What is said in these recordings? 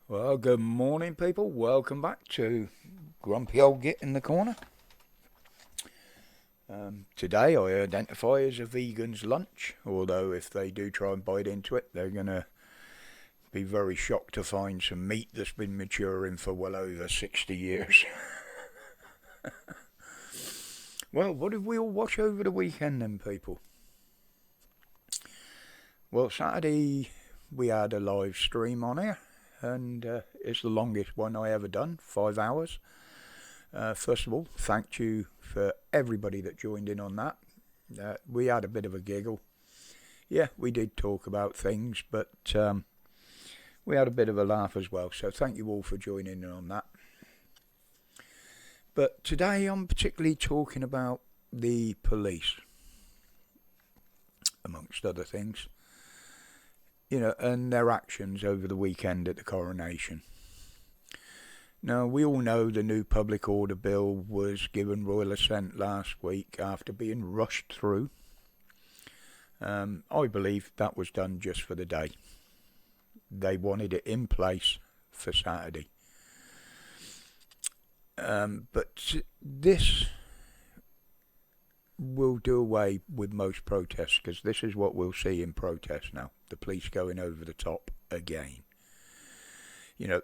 Well, good morning, people. Welcome back to Grumpy Old Git in the Corner. Today I identify as a vegan's lunch, although if they do try and bite into it, they're going to be very shocked to find some meat that's been maturing for well over 60 years. Well, what did we all watch over the weekend then, people? Well, Saturday we had a live stream on here, and it's the longest one I ever done, 5 hours. First of all, thank you for everybody that joined in on that. We had a bit of a giggle. Yeah, we did talk about things, but we had a bit of a laugh as well. So thank you all for joining in on that. But today I'm particularly talking about the police, amongst other things. And their actions over the weekend at the coronation. Now, we all know the new public order bill was given royal assent last week after being rushed through. I believe that was done just for the day. They wanted it in place for Saturday. But this will do away with most protests, because this is what we'll see in protests now. The police going over the top again.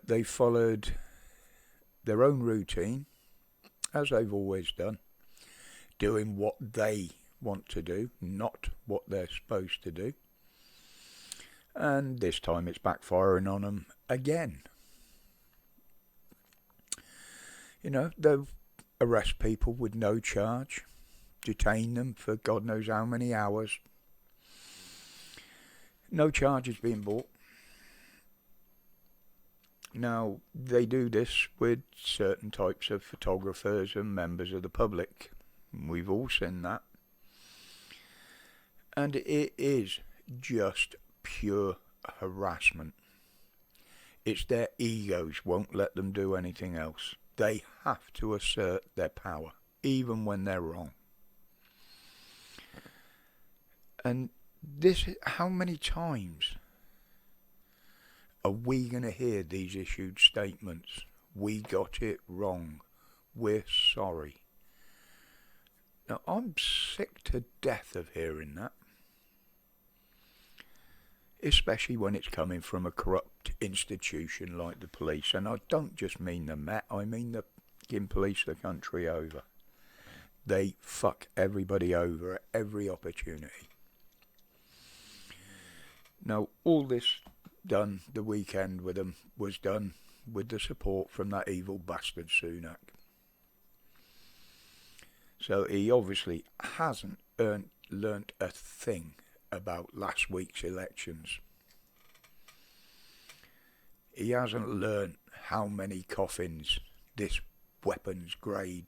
They followed their own routine, as they've always done, doing what they want to do, not what they're supposed to do. And this time it's backfiring on them again. They'll arrest people with no charge, detain them for God knows how many hours. No charges being brought. Now, they do this with certain types of photographers and members of the public. We've all seen that. And it is just pure harassment. It's their egos won't let them do anything else. They have to assert their power, even when they're wrong. And how many times are we going to hear these issued statements? We got it wrong. We're sorry. Now, I'm sick to death of hearing that. Especially when it's coming from a corrupt institution like the police. And I don't just mean the Met, I mean the police the country over. They fuck everybody over at every opportunity. Now, all this done the weekend with them was done with the support from that evil bastard Sunak. So he obviously hasn't learnt a thing about last week's elections. He hasn't learnt how many coffins this weapons grade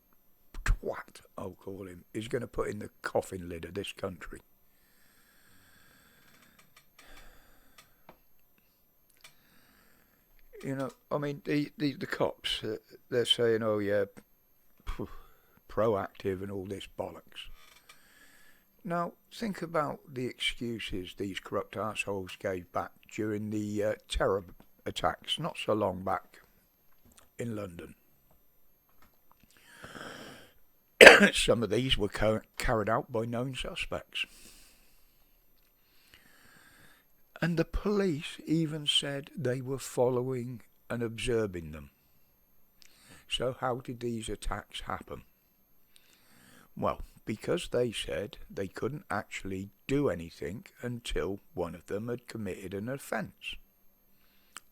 twat, I'll call him, is going to put in the coffin lid of this country. The cops, they're saying, oh yeah, proactive and all this bollocks. Now, think about the excuses these corrupt assholes gave back during the terror attacks not so long back in London. Some of these were carried out by known suspects. And the police even said they were following and observing them. So how did these attacks happen? Well, because they said they couldn't actually do anything until one of them had committed an offence.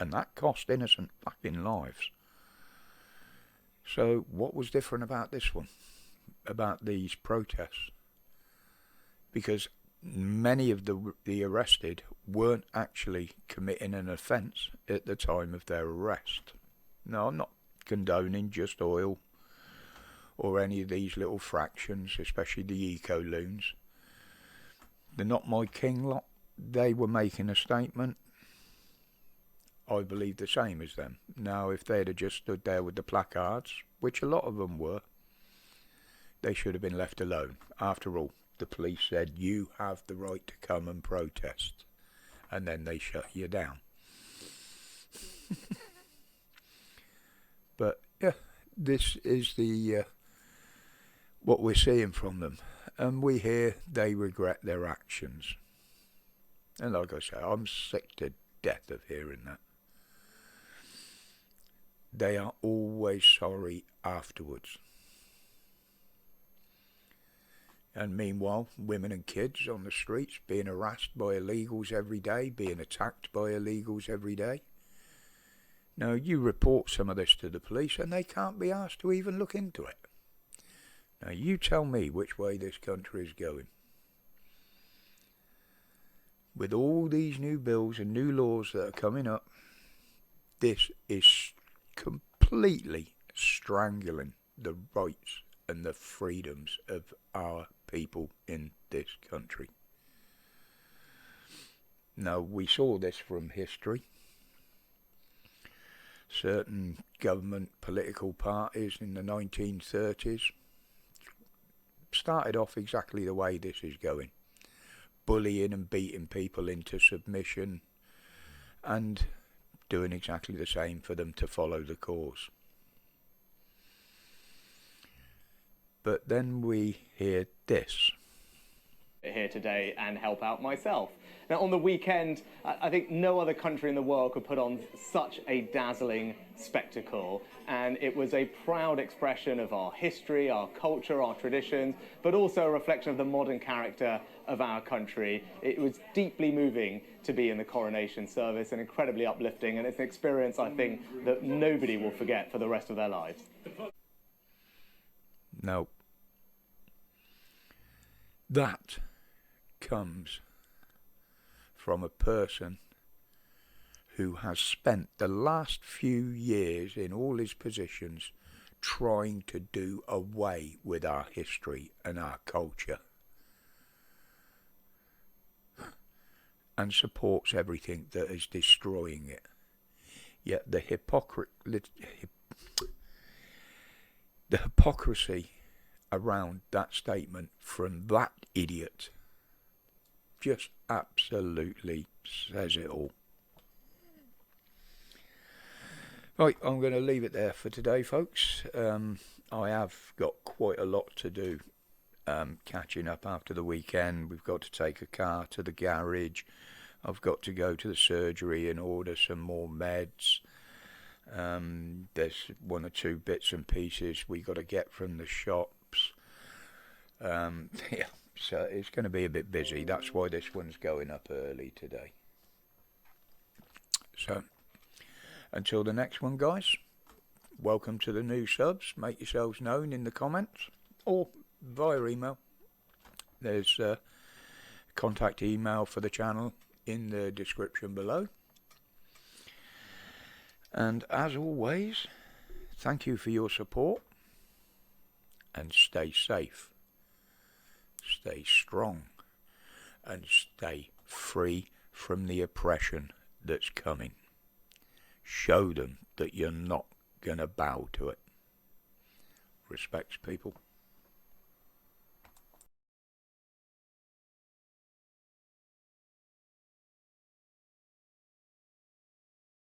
And that cost innocent fucking lives. So what was different about this one? About these protests? Because many of the arrested weren't actually committing an offence at the time of their arrest. No, I'm not condoning just oil or any of these little fractions, especially the eco-loons. The Not My King lot, they were making a statement. I believe the same as them. Now, if they'd have just stood there with the placards, which a lot of them were, they should have been left alone. After all, the police said, you have the right to come and protest. And then they shut you down. But yeah, this is the what we're seeing from them, and we hear they regret their actions. And like I say, I'm sick to death of hearing that. They are always sorry afterwards. And meanwhile, women and kids on the streets being harassed by illegals every day, being attacked by illegals every day. Now, you report some of this to the police and they can't be asked to even look into it. Now, you tell me which way this country is going. With all these new bills and new laws that are coming up, this is completely strangling the rights and the freedoms of our people in this country. Now, we saw this from history. Certain government political parties in the 1930s started off exactly the way this is going. Bullying and beating people into submission and doing exactly the same for them to follow the cause. But then we hear this. Here today and help out myself. Now, on the weekend, I think no other country in the world could put on such a dazzling spectacle, and it was a proud expression of our history, our culture, our traditions, but also a reflection of the modern character of our country. It was deeply moving to be in the coronation service and incredibly uplifting, and it's an experience, I think, that nobody will forget for the rest of their lives. No. That comes from a person who has spent the last few years in all his positions trying to do away with our history and our culture, and supports everything that is destroying it. Yet the hypocrisy around that statement from that idiot just absolutely says it all. Right, I'm going to leave it there for today, folks. I have got quite a lot to do catching up after the weekend. We've got to take a car to the garage. I've got to go to the surgery and order some more meds. There's one or two bits and pieces we got to get from the shops. Yeah, so it's going to be a bit busy. That's why this one's going up early today. So, until the next one, guys, welcome to the new subs. Make yourselves known in the comments or via email. There's a contact email for the channel in the description below. And as always, thank you for your support, and stay safe, stay strong, and stay free from the oppression that's coming. Show them that you're not going to bow to it. Respects, people.